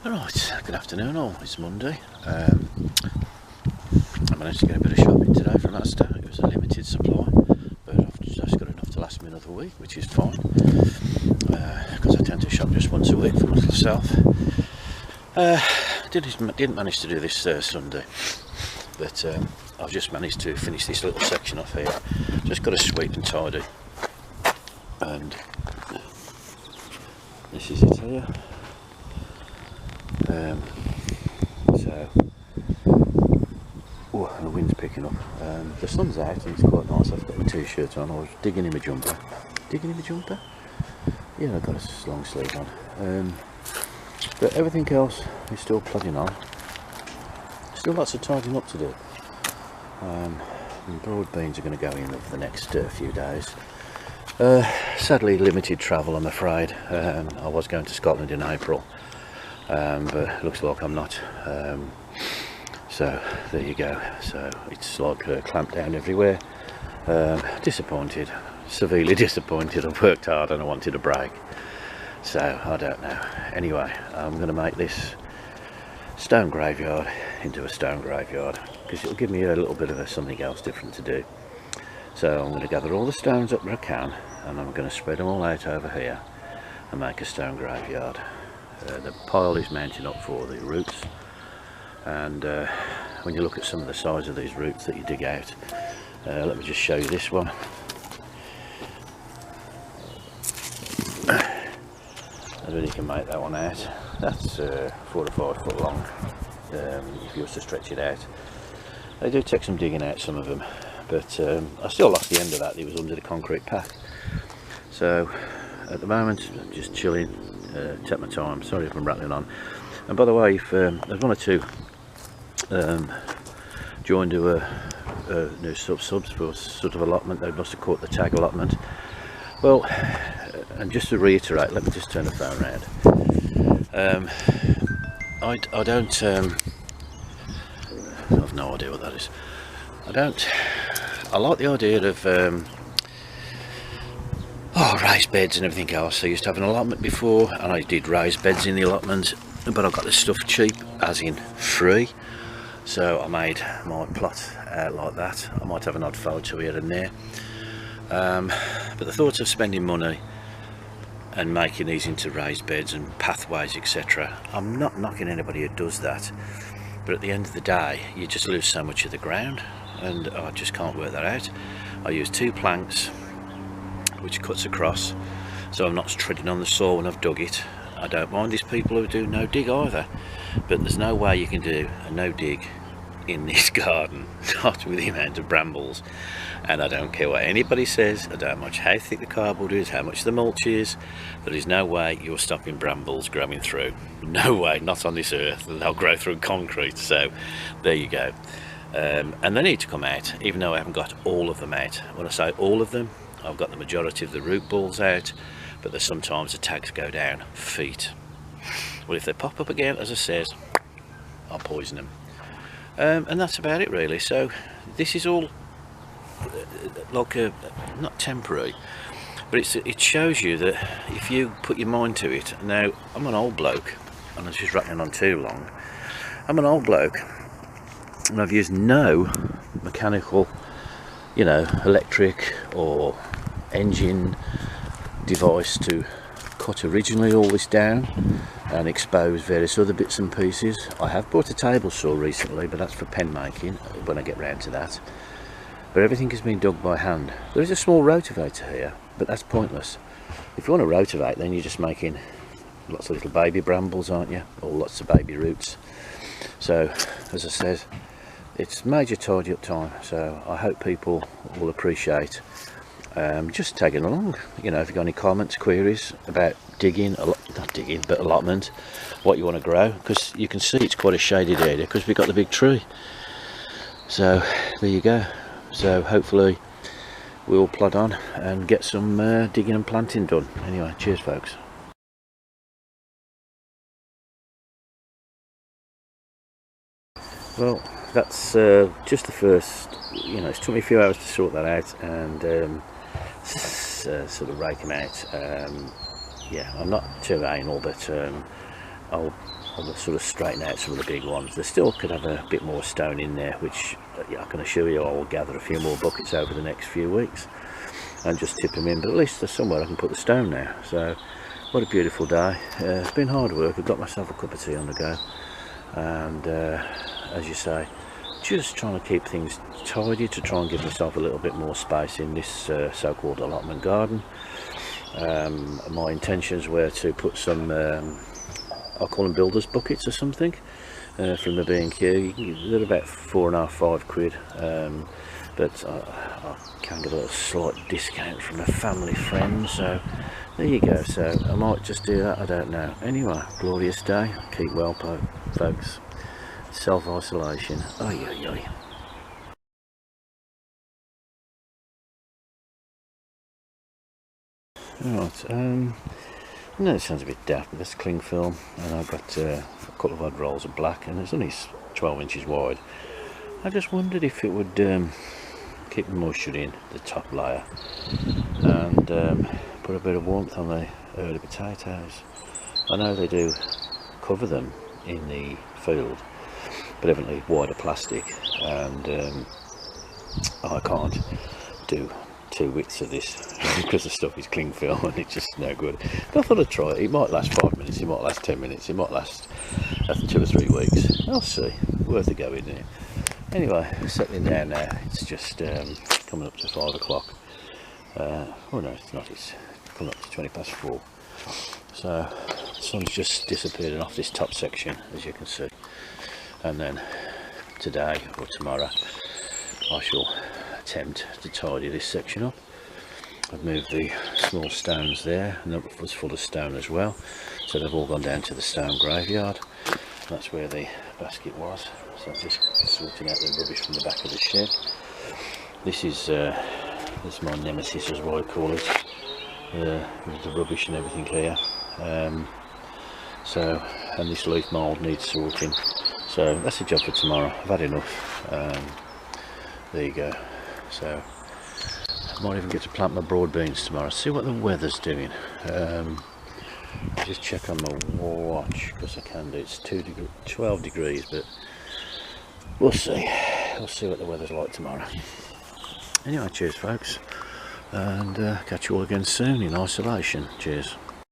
Alright, good afternoon all. It's Monday. I managed to get a bit of shopping today from Asda. It was a limited supply, but I've just got enough to last me another week, which is fine, because I tend to shop just once a week for myself. Didn't manage to do this Sunday, but I've just managed to finish this little section off here. Just got to sweep and tidy, and this is it here. And the wind's picking up. The sun's out and it's quite nice. I've got my t-shirt on. I was digging in my jumper. Yeah, I've got a long sleeve on. But everything else is still plodding on. Still lots of tidying up to do. Broad beans are going to go in over the next few days. Sadly, limited travel, I'm afraid. I was going to Scotland in April, but looks like I'm not. So there you go. So it's like clamped down everywhere. Disappointed, severely disappointed. I've worked hard and I wanted a break. So I don't know. Anyway, I'm going to make this stone graveyard into a stone graveyard because it'll give me a little bit of something else different to do. So I'm going to gather all the stones up where I can, and I'm going to spread them all out over here and make a stone graveyard. The pile is mounting up for the roots, and when you look at some of the size of these roots that you dig out, let me just show you this one. I really can make that one out. That's 4 or 5 foot long, if you was to stretch it out. They do take some digging out, some of them, but I still lost the end of that. It was under the concrete path. So at the moment I'm just chilling, take my time. Sorry if I'm rattling on. And by the way, if there's one or two joined to a new subs for sort of allotment, they must have caught the tag allotment. Well, and just to reiterate, let me just turn the phone around. I don't I've no idea what that is. I like the idea of raised beds and everything else. I used to have an allotment before, and I did raised beds in the allotment, but I got the stuff cheap, as in free. So I made my plot out like that. I might have an odd photo here and there, but the thought of spending money and making these into raised beds and pathways, etc. I'm not knocking anybody who does that, but at the end of the day you just lose so much of the ground, and I just can't work that out. I use 2 planks which cuts across, so I'm not treading on the soil when I've dug it. I don't mind these people who do no dig either, but there's no way you can do a no dig in this garden, not with the amount of brambles. And I don't care what anybody says, I don't much how thick the cardboard is, how much the mulch is, there is no way you're stopping brambles growing through. No way, not on this earth. They'll grow through concrete. So there you go. And they need to come out, even though I haven't got all of them out. When I say all of them, I've got the majority of the root balls out, but there's sometimes the tags go down feet. Well, if they pop up again, as I said, I'll poison them. And that's about it really. So this is all like not temporary, but it shows you that if you put your mind to it. Now, I'm an old bloke, and I'm just rattling on too long. I'm an old bloke, and I've used no mechanical, electric or engine device to cut originally all this down and expose various other bits and pieces. I have bought a table saw recently, but that's for pen making when I get round to that. But everything has been dug by hand. There is a small rotavator here, but that's pointless. If you want to rotivate, then you're just making lots of little baby brambles, aren't you? Or lots of baby roots. So, as I said, it's major tidy up time. So I hope people will appreciate just tagging along. If you've got any comments, queries about digging, not digging, but allotment, what you want to grow, because you can see it's quite a shaded area because we've got the big tree. So there you go. So hopefully we'll plod on and get some digging and planting done. Anyway, cheers folks. Well, that's just the first, it took me a few hours to sort that out, and sort of rake them out. Yeah, I'm not too anal, but I'll I'll sort of straighten out some of the big ones. They still could have a bit more stone in there, which I can assure you I will gather a few more buckets over the next few weeks and just tip them in, but at least there's somewhere I can put the stone now. So what a beautiful day. It's been hard work. I've got myself a cup of tea on the go, and as you say, just trying to keep things tidy to try and give myself a little bit more space in this so-called allotment garden. My intentions were to put some I'll call them builders buckets or something from the B&Q. They're about £4.5–5, but I can get a little slight discount from a family friend, so there you go. So I might just do that, I don't know. Anyway, glorious day. Keep well, folks. Self-isolation. Oi, oi, oi. Right, I know it sounds a bit daft, but that's cling film, and I've got a couple of odd rolls of black, and it's only 12 inches wide. I just wondered if it would keep the moisture in the top layer and put a bit of warmth on the early potatoes. I know they do cover them in the field, but evidently wider plastic, and I can't do 2 widths of this because the stuff is cling film and it's just no good. But I thought I'd try it. It might last 5 minutes, it might last 10 minutes, it might last 2 or 3 weeks. I'll see. Worth a go, isn't it? Anyway, settling down now. It's just coming up to 5 o'clock. Oh no, it's not. It's coming up to 4:20. So the sun's just disappeared off this top section, as you can see. And then today or tomorrow I shall attempt to tidy this section up. I've moved the small stones there, and that was full of stone as well, so they've all gone down to the stone graveyard. That's where the basket was, so I'm just sorting out the rubbish from the back of the shed. This is my nemesis, as what I call it, with the rubbish and everything here. And this leaf mould needs sorting, so that's a job for tomorrow. I've had enough. There you go. So I might even get to plant my broad beans tomorrow. See what the weather's doing. Just check on my watch, because I can do. It's 12 degrees, but we'll see. We'll see what the weather's like tomorrow. Anyway, cheers folks, and catch you all again soon in isolation. Cheers.